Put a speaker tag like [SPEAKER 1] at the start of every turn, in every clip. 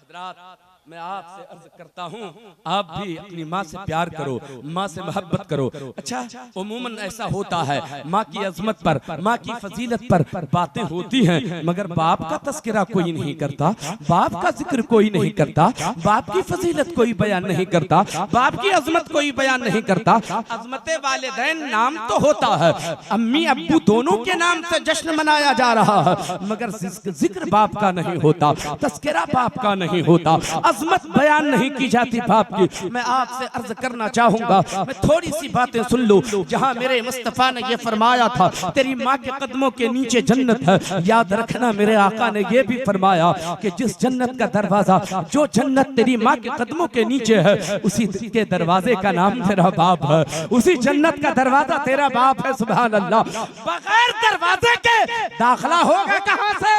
[SPEAKER 1] हज़रात मैं आपसे अर्ज करता हूँ, आप भी अपनी माँ से प्यार करो, माँ से मोहब्बत करो। अच्छा, उमूमन ऐसा होता है, माँ की अजमत पर, माँ की फजीलत पर बातें होती हैं, मगर बाप का तस्करा कोई नहीं करता, बाप का जिक्र कोई नहीं करता, बाप की फजीलत कोई बयान नहीं करता, बाप की अजमत कोई बयान नहीं करता। अजमत वालिदैन नाम तो होता है, अम्मी अब्बू दोनों के नाम से जश्न मनाया जा रहा है, मगर जिक्र बाप का नहीं होता, तस्करा बाप का नहीं होता, अजमत बयान नहीं की जाती बाप की। मैं आपसे अर्ज करना चाहूंगा, मैं थोड़ी सी बातें सुन लूं। जहां मेरे मुस्तफा ने ये फरमाया था, तेरी माँ के कदमों के नीचे जन्नत है, याद रखना मेरे आका ने ये भी फरमाया कि जिस जन्नत का दरवाजा, जो जन्नत तेरी माँ के कदमों के नीचे है, उसी के दरवाजे का नाम तेरा बाप है, उसी जन्नत का दरवाजा तेरा बाप है। सुभान अल्लाह, बगैर दरवाजे के दाखिला होगा कहां से?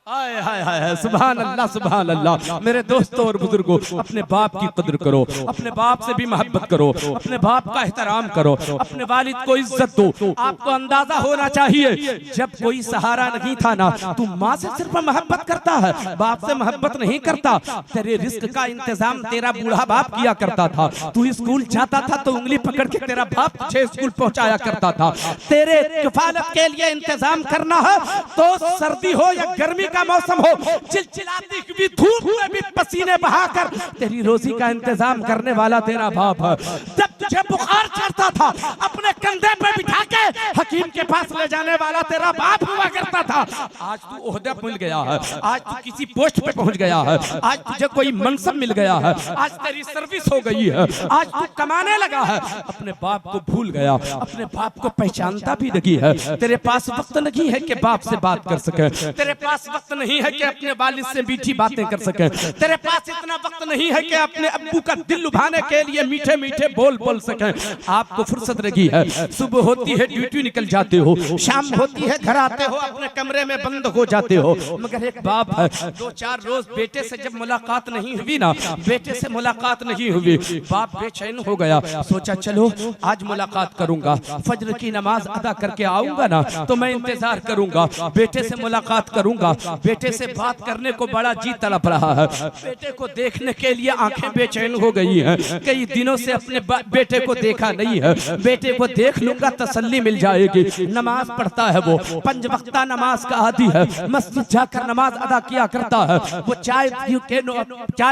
[SPEAKER 1] हाय हाय हाय, सुभान अल्लाह सुभान अल्लाह। मेरे दोस्तों और बुजुर्गों, अपने बाप की कदर करो, अपने बाप से भी मोहब्बत करो, अपने बाप का एहतराम करो, अपने वालिद को इज्जत दो। आपको अंदाजा होना चाहिए, जब कोई सहारा नहीं था ना, तू माँ से सिर्फ मोहब्बत करता है, बाप से मोहब्बत नहीं करता। तेरे रिस्क का इंतजाम तेरा बूढ़ा बाप किया करता था, तू स्कूल जाता था तो उंगली पकड़ के तेरा बाप तुझे स्कूल पहुंचाया करता था। तेरे किफालत के लिए इंतजाम करना है तो सर्दी हो या गर्मी का मौसम हो, चिलचिलाती भी धूप में भी पसीने बहाकर तेरी रोजी का इंतजाम करने वाला तेरा बाप है। जब तुझे बुखार चढ़ता था, अपने कंधे पे बिठा के हकीम के पास ले जाने वाला तेरा बाप हुआ करता था। आज तू ओहदा मिल गया है, आज तू किसी पोस्ट पे पहुंच गया है, आज तुझे कोई मनसब मिल गया है, आज तेरी सर्विस हो गई है, आज तू कमाने लगा है, अपने बाप को भूल गया, अपने बाप को पहचानता भी नहीं है। तेरे पास वक्त नहीं है कि बाप से बात कर सके, तेरे पास वक्त नहीं है कि अपने वालिद से मीठी बातें कर सके, तेरे पास इतना वक्त नहीं है कि अपने अब्बू का दिल लुभाने के लिए मीठे मीठे बोल बोल सके। आपको फुर्सत लगी है, सुबह होती है ड्यूटी निकल जाते हो, शाम होती है घर आते हो, अपने कमरे में बंद हो जाते हो, मगर एक बाप है, 2-4 रोज बेटे से जब मुलाकात नहीं हुई ना, बेटे से मुलाकात नहीं हुई, बाप बेचैन हो गया, सोचा चलो आज मुलाकात करूंगा, फजर की नमाज अदा करके आऊंगा ना तो मैं इंतजार करूंगा, बेटे से मुलाकात करूंगा, बेटे से बात करने को बड़ा जी तड़प रहा है, बेटे को देखने के लिए आंखें बेचैन हो गई हैं, कई दिनों से अपने बेटे को देखा नहीं है, बेटे को देख लूंगा तसल्ली मिल जाएगी। नमाज पढ़ता है वो, 5 वक्ता नमाज का आदी है, मस्जिद जाकर नमाज अदा किया करता है, वो चाय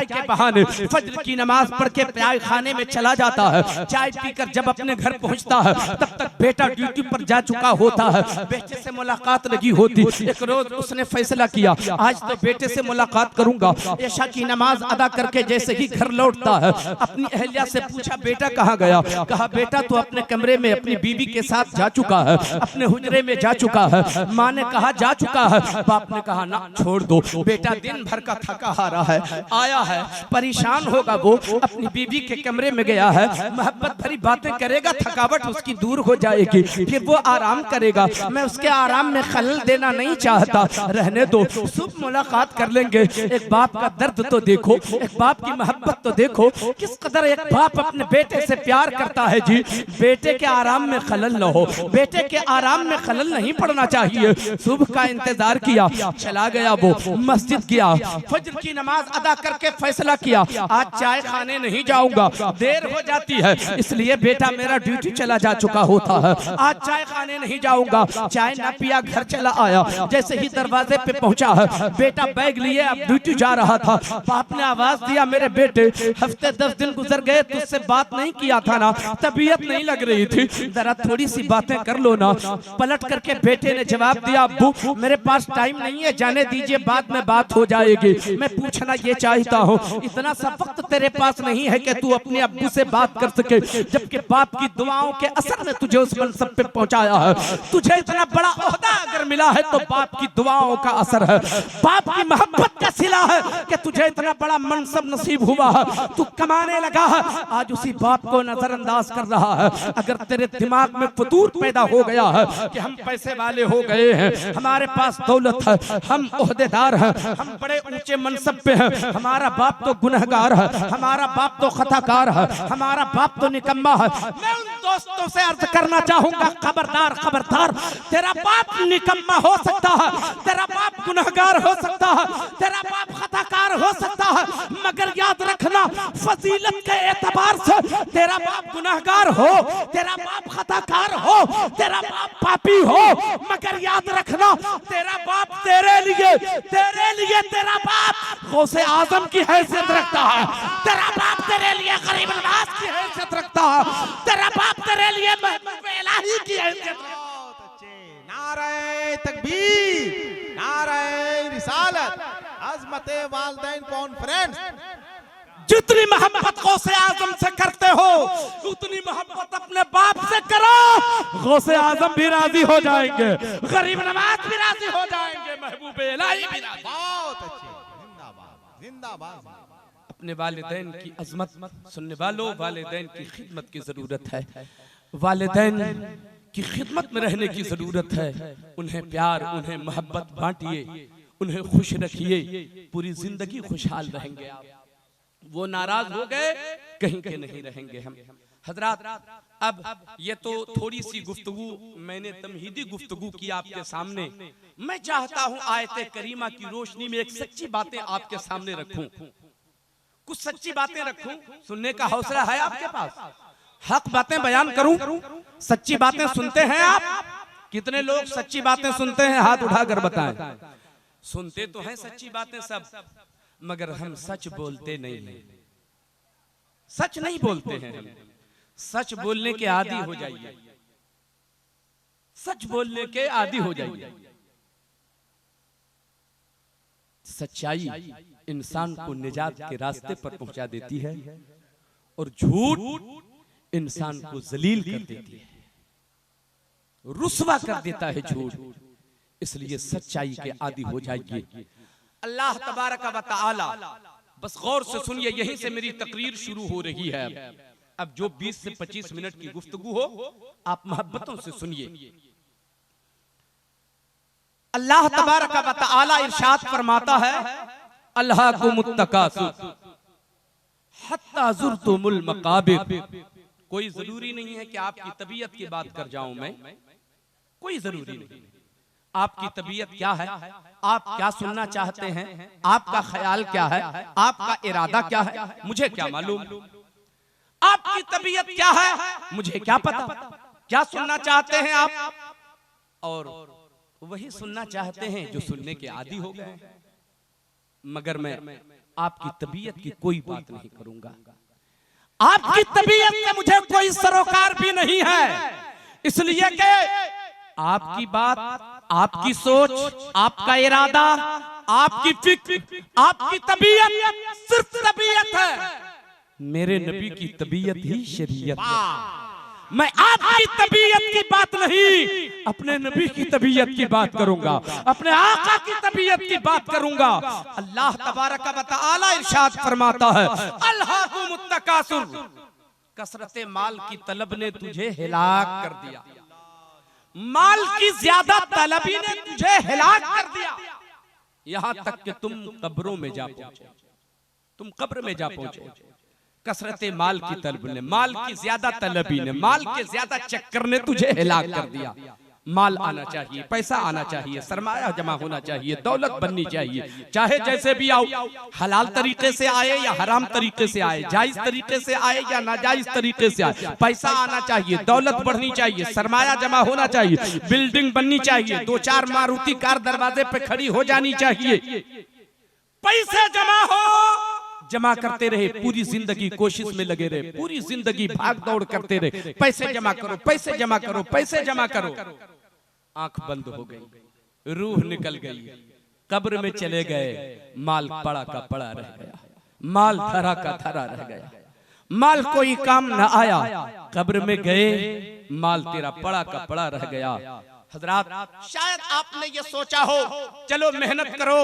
[SPEAKER 1] के बहाने फजर की नमाज पढ़ के चाय खाने में चला जाता है, चाय पीकर जब अपने घर पहुंचता है तब तक बेटा ड्यूटी पर जा चुका होता है, बेटे से मुलाकात नहीं होती। एक रोज उसने फैसला किया, आज तो बेटे से मुलाकात करूंगा। ऐशा की नमाज अदा करके जैसे ही घर लौटता है, अपनी अहलिया से पूछा बेटा कहाँ गया? कहा बेटा तो अपने कमरे में अपनी बीवी के साथ जा चुका है, अपने हुजरे में जा चुका है। माँ ने कहा जा चुका है, बाप ने कहा ना छोड़ दो, बेटा दिन भर का थका हारा है, आया है, परेशान होगा, वो अपनी बीवी के कमरे में गया है, मोहब्बत भरी बातें करेगा, थकावट उसकी दूर हो जाएगी, फिर वो आराम करेगा, मैं उसके आराम में खलल देना नहीं चाहता, रहने दो, सुबह मुलाकात कर लेंगे। एक बाप का दर्द तो देखो, एक बाप की मोहब्बत तो देखो, किस कदर एक बाप अपने बेटे से प्यार करता है जी। बेटे के आराम में खलल न हो, बेटे के आराम में खलल नहीं पड़ना चाहिए। सुबह का इंतजार किया, चला गया, वो मस्जिद गया, फजर की नमाज अदा करके फैसला किया आज चाय खाने नहीं जाऊंगा, देर हो जाती है, इसलिए बेटा मेरा ड्यूटी चला जा चुका होता है, आज चाय खाने नहीं जाऊंगा। चाय ना पिया, घर चला आया, जैसे ही दरवाजे पे पहुंचा है, बेटा बैग लिए अब ड्यूटी जा रहा था, बाप ने आवाज दिया मेरे बेटे हफ्ते 10 दिन गुजर गए, तुझसे बात नहीं किया था ना, तबीयत नहीं लग रही थी, जरा थोड़ी सी बातें कर लो ना। पलट करके बेटे ने जवाब दिया अब्बू मेरे पास टाइम नहीं है, जाने दीजिए बाद में बात हो जाएगी। मैं पूछना ये चाहता हूँ, इतना सा वक्त तेरे पास नहीं है कि तू अपने अब्बू से बात कर सके, जबकि बाप की दुआओं के असर ने तुझे उस मनसब पे पहुंचाया है। तुझे इतना बड़ा ओहदा अगर मिला है तो बाप की दुआओं का असर है, बाप की मोहब्बत का सिला है कि तुझे इतना बड़ा मनसब नसीब हुआ है, तू कमाने लगा है। आज उसी बाप को नजरअंदाज कर रहा है। अगर तेरे दिमाग में फतूर पैदा हो गया है कि हम पैसे वाले हो गए हैं, हमारे पास दौलत है, हम ओहदेदार हैं, हम बड़े ऊंचे मनसब पे हैं, हमारा बाप तो गुनहगार है, हमारा बाप तो खताकार है, हमारा बाप तो निकम्मा है, मैं उन दोस्तों से अर्ज करना चाहूंगा, खबरदार खबरदार, तेरा बाप निकम्मा हो सकता है, तेरा बाप गुनहगार हो सकता है, तेरा बाप खताकार हो सकता है, मगर याद रखना फजीलत के एतबार से तेरा बाप गुनहगार हो, तेरा बाप खताकार हो, तेरा बाप पापी हो, मगर याद रखना तेरा बाप तेरे लिए तेरा बाप गौसे आजम की हैसियत रखता है, तेरा बाप तेरे लिए गरीब नवाज की हैसियत रखता है, तेरा बाप तेरे लिए महबूब इलाही की हैसियत रखता है।
[SPEAKER 2] नारे तकबीर, नारे रिसालत, अज़मते वालिदैन कॉन्फ्रेंस।
[SPEAKER 1] जितनी मोहब्बत गौसे आजम से करते हो उतनी मोहब्बत अपने बाप से करो, गौसे आजम भी राजी हो जाएंगे, गरीब नवाज भी राजी हो जाएंगे, महबूब इलाही भी राजी।
[SPEAKER 2] बहुत अच्छे, जिंदाबाद जिंदाबाद।
[SPEAKER 1] अपने वालिदैन की अजमत सुनने वालों, वालिदैन की खिदमत की जरूरत है, वालिदैन की खिदमत में रहने की जरूरत है। उन्हें प्यार, उन्हें मोहब्बत बांटिए, उन्हें खुश रखिए, पूरी जिंदगी खुशहाल रहेंगे आप। वो नाराज हो गए कहीं के नहीं रहेंगे हम। हजरात, अब ये तो थोड़ी सी गुफ्तगू मैंने तमहीदी गुफ्तगू की आपके सामने। मैं चाहता हूं आयते करीमा की रोशनी में एक सच्ची बातें आपके सामने रखूं, कुछ सच्ची बातें रखूं। सुनने का हौसला है आपके पास? हक बातें बयान करूं, सच्ची बातें सुनते हैं आप? कितने लोग सच्ची बातें सुनते हैं? हाथ उठाकर बताएं। सुनते तो हैं सच्ची बातें सब, मगर हम सच बोलते नहीं हैं, सच नहीं बोलते हैं हम। सच बोलने के आदी हो जाइए, सच बोलने के आदी हो जाइए। सच्चाई इंसान को निजात के रास्ते पर पहुंचा देती है और झूठ इंसान को जलील कर देती है, रुस्वा कर देता है झूठ। इसलिए सच्चाई के आदी हो जाइए। अल्लाह तबारक व तआला, बस गौर से सुनिए, यहीं से मेरी तकरीर शुरू हो रही है। अब जो 20 से 25 मिनट की गुफ्तगू हो आप मोहब्बतों से सुनिए। अल्लाह तबारक व तआला इरशाद फरमाता है, अल्हाकुमुत तकासुर हत्ता ज़ुरतुमुल मकाबिर। कोई जरूरी नहीं है कि आपकी तबीयत की बात कर जाऊं मैं, कोई जरूरी नहीं। आपकी तबीयत क्या है, आप क्या सुनना चाहते हैं, आपका ख्याल क्या है, आपका इरादा क्या है, मुझे क्या मालूम। आपकी तबीयत क्या है मुझे क्या पता। क्या सुनना चाहते हैं आप, और वही सुनना चाहते हैं जो सुनने के आदी हो गए। मगर मैं आपकी तबीयत की कोई बात नहीं करूंगा। आपकी तबीयत से मुझे कोई सरोकार भी नहीं है, इसलिए कि आपकी बात, आपकी सोच, आपका इरादा, आपकी फिक्र, आपकी तबीयत सिर्फ तबीयत है। मेरे नबी की तबीयत ही शरीयत है। मैं आपकी तबीयत की बात नहीं, अपने नबी की तबीयत की बात करूंगा, अपने आका की तबीयत की बात करूंगा। अल्लाह तबारक व तआला इरशाद फरमाता है, अल्हाकुमुत तकासुर, कसरत माल की तलब ने तुझे हिलाक कर दिया। माल की ज्यादा तलबी ने तुझे हिलाक कर दिया, यहां तक कि तुम कब्रों में जा पहुंचे, तुम कब्र में जा पहुंचे। कसरत माल की तलब ने, माल की ज्यादा तलबी ने, माल के ज्यादा चक्कर ने तुझे हिलाक कर दिया। माल आना चाहिए, पैसा आना चाहिए, सरमाया जमा होना चाहिए, दौलत बननी चाहिए, चाहे जैसे भी आओ, हलाल तरीके से आए या हराम तरीके से आए, जायज तरीके से आए या नाजायज तरीके से आए, पैसा आना चाहिए, दौलत बढ़नी चाहिए, सरमाया जमा होना चाहिए, बिल्डिंग बननी चाहिए, 2-4 मारुति कार दरवाजे पे खड़ी हो जानी चाहिए। पैसे जमा हो, जमा करते रहे, पूरी जिंदगी कोशिश में लगे रहे, पूरी जिंदगी भाग दौड़ करते रहे, पैसे जमा करो, पैसे जमा करो, पैसे जमा करो। आंख बंद हो गई, रूह निकल गई, कब्र में चले गए, माल पड़ा का पड़ा रह गया, माल धरा का धरा रह गया, माल कोई काम न आया। कब्र में गए, माल तेरा पड़ा का पड़ा रह गया। हजरात, शायद आपने ये सोचा हो चलो मेहनत करो,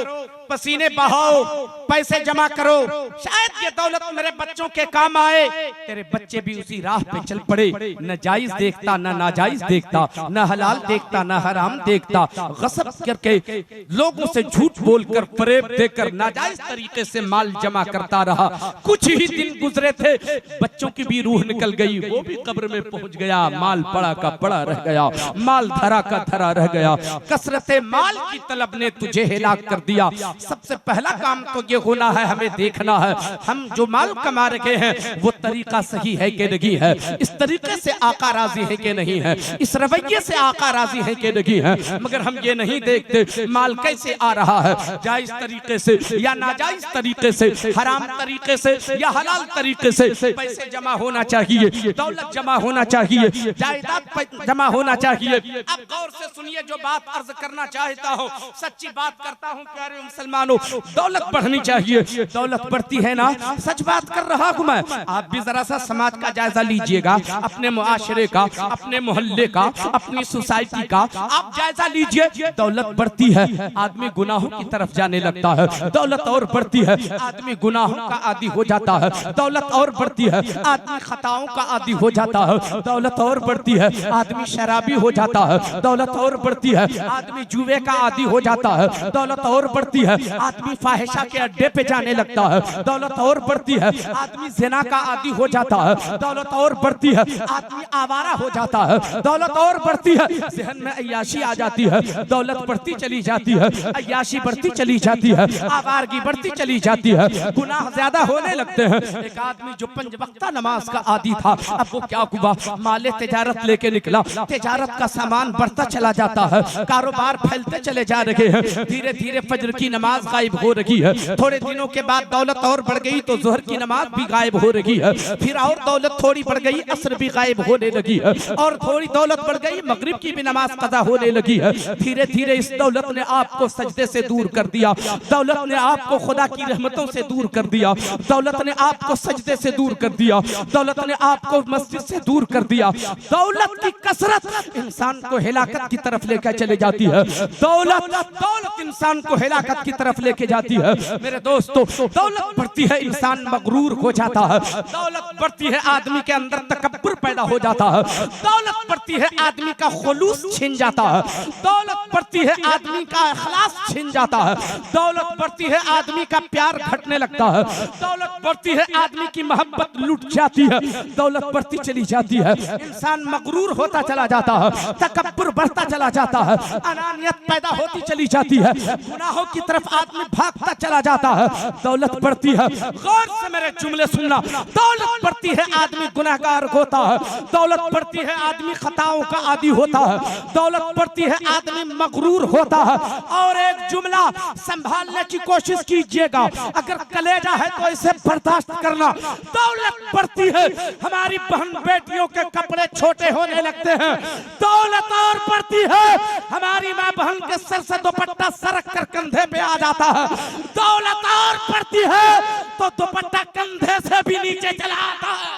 [SPEAKER 1] पसीने बहाओ, पैसे जमा करो, शायद ये दौलत मेरे बच्चों के काम आए। तेरे बच्चे भी उसी राह पे चल पड़े, न जायज देखता न नाजायज देखता, न हलाल देखता न हराम देखता, गसब करके लोगों से झूठ बोलकर फरेब देकर नाजायज तरीके से माल जमा करता रहा। कुछ ही दिन गुजरे थे, बच्चों की भी रूह निकल गई, वो भी कब्र में पहुंच गया, माल पड़ा का पड़ा रह गया, माल धरा का धरा रह गया। कसरते माल की तलब ने तुझे हिलाक कर दिया। सबसे पहला काम तो ये होना है, हमें देखना है हम जो माल कमा रहे हैं वो तरीका सही है कि नहीं है, इस तरीके से आका राजी है कि नहीं है, इस रवैये से आका राजी है कि नहीं है। मगर हम ये नहीं देखते माल कैसे आ रहा है, जायज तरीके से या नाजायज तरीके से, हराम तरीके से या हलाल तरीके से। पैसे जमा होना चाहिए, दौलत जमा होना चाहिए, जायदाद जमा होना चाहिए। अब गौर से सुनिए, जो बात अर्ज करना चाहता हूँ, सच्ची बात करता हूँ प्यारे मुसलमानों, दौलत बढ़नी चाहिए। दौलत बढ़ती है ना, सच बात कर रहा हूँ मैं। आप भी जरा सा समाज का जायजा लीजिएगा, अपने मुआशरे का, अपने मोहल्ले का, अपनी सोसाइटी का आप जायजा लीजिए। दौलत बढ़ती है, आदमी गुनाहों की तरफ जाने लगता है। दौलत और बढ़ती है, आदमी गुनाहों का आदी हो जाता है। दौलत और बढ़ती है, आदमी खताओं का आदी हो जाता है। दौलत और बढ़ती है, आदमी शराबी हो जाता है। दौलत और बढ़ती है, आदमी जुए का आदी हो जाता है। दौलत और बढ़ती है, आदमी फाहिशा के अड्डे पे जाने लगता है। दौलत और बढ़ती है, आदमी ज़िना का आदी हो जाता है। दौलत और बढ़ती है, आदमी आवारा हो जाता है। दौलत और बढ़ती है, ज़हन में अय्याशी आ जाती है। दौलत बढ़ती चली जाती है, अय्याशी बढ़ती चली जाती है, आवारगी बढ़ती चली जाती है, गुनाह ज्यादा होने लगते हैं। एक आदमी जो 5 वक्ता नमाज का आदी था, अब वो क्या हुआ, माले तिजारत लेके निकला। तिजारत का सामान बढ़ता चला जाता है, कारोबार फैलते चले जा रहे हैं। धीरे धीरे फजर की नमाज गायब हो रही है। थोड़े दिनों के बाद दौलत और बढ़ गई तो जोहर की नमाज भी गायब हो रही है। फिर और दौलत थोड़ी बढ़ गई, असर भी गायब होने लगी है। और थोड़ी दौलत बढ़ गई, मगरिब की भी नमाज कज़ा होने लगी है। धीरे धीरे इस दौलत ने आपको सजदे से दूर कर दिया। दौलत ने आपको खुदा की रहमतों से दूर कर दिया। दौलत ने आपको सजदे से दूर कर दिया। दौलत ने आपको मस्जिद से दूर कर दिया। दौलत की कसरत इंसान को हिलाकत की तरफ लेकर चले जाती है। दौलत इंसान को हिलाकत की तरफ लेके जाती है। मेरे दोस्तों, दौलत बढ़ती है, इंसान मगरूर हो जाता है। दौलत बढ़ती है, आदमी के अंदर तकब्बुर पैदा हो जाता है। दौलत बढ़ती है, आदमी का खुलूस छिन जाता है। दौलत बढ़ती है, आदमी का इखलास छिन जाता है। दौलत बढ़ती है, आदमी का प्यार घटने लगता है। दौलत बढ़ती है, आदमी की मोहब्बत लुट जाती है। दौलत बढ़ती चली जाती है, इंसान मगरूर होता चला जाता है, तकब्बुर बढ़ता चला जाता है, अनानियत पैदा होती चली जाती है, गुनाहों की तरफ आदमी भागता चला जाता है। दौलत बढ़ती है, गौर से मेरे जुमले सुनना, दौलत बढ़ती है, आदमी गुनहगार होता है। दौलत बढ़ती है, आदमी खताओं का आदी होता है। दौलत बढ़ती है, आदमी मगरूर होता है। और एक जुमला संभालने की कोशिश कीजिएगा, अगर कलेजा है तो इसे बर्दाश्त करना। दौलत बढ़ती है, हमारी बहन बेटियों के कपड़े छोटे होने लगते हैं। दौलत और बढ़ती है, हमारी माँ बहन के सर से दुपट्टा सरक कर कंधे पे आ जाता है। दौलत और बढ़ती है तो दुपट्टा कंधे से भी नीचे चला आता है।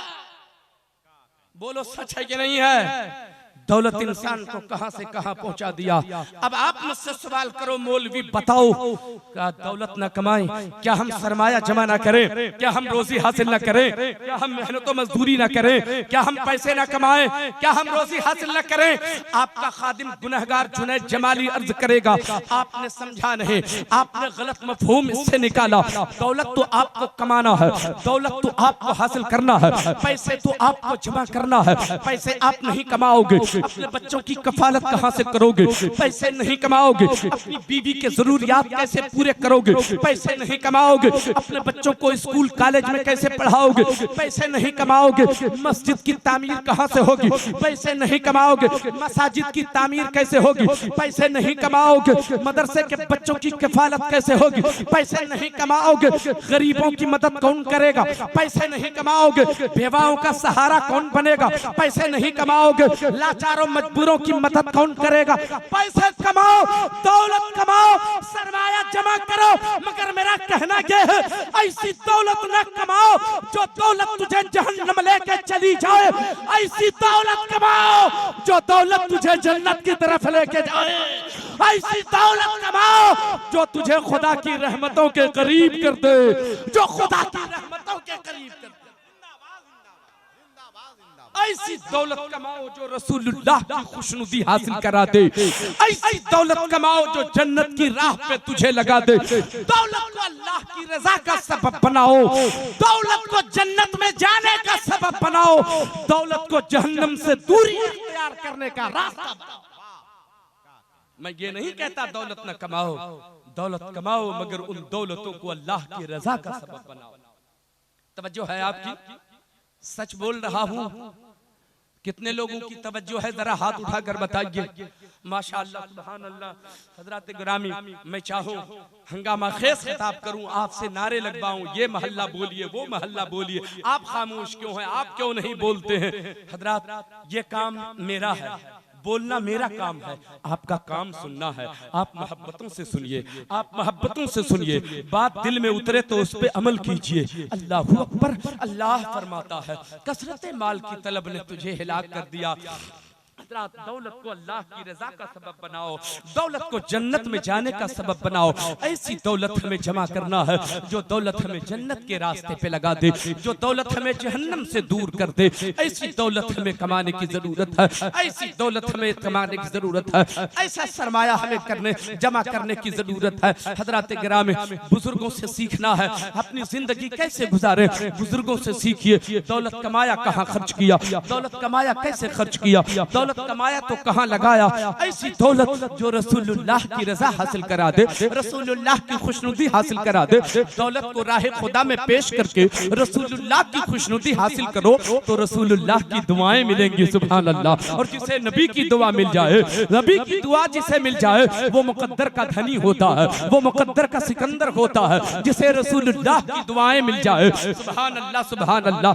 [SPEAKER 1] बोलो सच है कि नहीं है? दौलत इंसान को कहां से कहां पहुंचा दिया। अब आप मुझसे सवाल करो, मौलवी बताओ, क्या दौलत न कमाएं? क्या हम सरमाया जमा ना करें? क्या हम रोजी हासिल न करें? क्या हम मेहनत मजदूरी न करें? क्या हम पैसे न कमाएं? क्या हम रोजी हासिल न करें? आपका खादिम गुनहगार जुनैद जमाली अर्ज करेगा, आपने समझा नहीं, आपने गलत मफहूम इससे निकाला। दौलत तो आपको कमाना है, दौलत तो आपको हासिल करना है, पैसे तो आपको जमा करना है। पैसे आप नहीं कमाओगे, अपने बच्चों की कफालत कहां से करोगे? पैसे नहीं कमाओगे, अपनी बीवी के जरूरियात कैसे पूरे करोगे? पैसे नहीं कमाओगे, अपने बच्चों को स्कूल कॉलेज में कैसे पढ़ाओगे? पैसे नहीं कमाओगे, मस्जिद की तामीर कहां से होगी? पैसे नहीं कमाओगे, मसाजिद की तामीर कैसे होगी? पैसे नहीं कमाओगे, मदरसे के बच्चों की कफालत कैसे होगी? पैसे नहीं कमाओगे, गरीबों की मदद कौन करेगा? पैसे नहीं कमाओगे, बेवाओं का सहारा कौन बनेगा? पैसे नहीं कमाओगे, लाचार लाचारों मजबूरों की मदद कौन करेगा? पैसे कमाओ, दौलत कमाओ, सरमाया जमा करो, मगर मेरा कहना यह है ऐसी दौलत न कमाओ जो दौलत तुझे जहन्नम लेके चली जाए। ऐसी दौलत कमाओ जो दौलत तुझे जन्नत की तरफ लेके जाए। ऐसी दौलत कमाओ जो तुझे खुदा की रहमतों के करीब कर दे, जो खुदा की रहमतों के करीब कर दे। ऐसी दौलत कमाओ जो रसूलुल्लाह की खुशनुदी हासिल करा दे। ऐसी दौलत कमाओ जो जन्नत की राह पे तुझे लगा दे। दौलत को अल्लाह की रजा का सबब बनाओ, दौलत को जन्नत में जाने का सबब बनाओ, दौलत को जहन्नम से दूरी इख्तियार करने का रास्ता बनाओ। मैं ये नहीं कहता दौलत न कमाओ, दौलत कमाओ मगर उन दौलतों को अल्लाह की रजा का सबब बनाओ। तवज्जो है आपकी? सच बोल रहा हूं। कितने लोगों की तवज्जो है? जरा हाथ उठाकर बताइए। माशाअल्लाह, सुभान अल्लाह। हजरत गिरामी, मैं चाहूं हंगामा खेस खिताब करूं, आपसे नारे लगवाऊं, ये महल्ला बोलिए, वो महल्ला बोलिए, आप खामोश क्यों हैं, आप क्यों नहीं बोलते हैं? हजरत, ये काम मेरा है, बोलना मेरा काम है, आपका काम सुनना है। आप मोहब्बतों से सुनिए, आप मोहब्बतों से सुनिए, बात दिल में उतरे तो उस पे अमल कीजिए। अल्लाहू अकबर। अल्लाह फरमाता है कसरत माल की तलब ने तुझे हिलाक कर दिया। दौलत को अल्लाह की रजा का सबब बनाओ, दौलत को जन्नत में जाने का सबब बनाओ। ऐसी दौलत हमें जमा करना है जो दौलत हमें जन्नत के रास्ते पे लगा दे, जो दौलत हमें जहन्नम से दूर कर दे। ऐसी दौलत हमें कमाने की जरूरत है, ऐसी दौलत हमें कमाने की जरूरत है, ऐसा सरमाया हमें जमा करने की जरूरत है। हजरत गिरामी, बुजुर्गों से सीखना है अपनी जिंदगी कैसे गुजारे। बुजुर्गों से सीखिए, दौलत कमाया कहाँ खर्च किया, दौलत कमाया कैसे खर्च किया, दौलत कमाया तो कहां लगाया। ऐसी दौलत जो रसूलुल्लाह की रजा हासिल करा दे, रसूलुल्लाह की खुशनुदी हासिल करा दे। दौलत को राह खुदा में पेश करके रसूलुल्लाह की खुशनुदी हासिल करो तो रसूलुल्लाह की दुआएं मिलेंगी। सुभान अल्लाह। और जिसे नबी की दुआ मिल जाए, नबी की दुआ जिसे मिल जाए, वो मुकद्दर का धनी होता है, वो मुकद्दर का सिकंदर होता है। जिसे रसूलुल्लाह की दुआएं मिल जाए, सुभान अल्लाह, सुभान अल्लाह।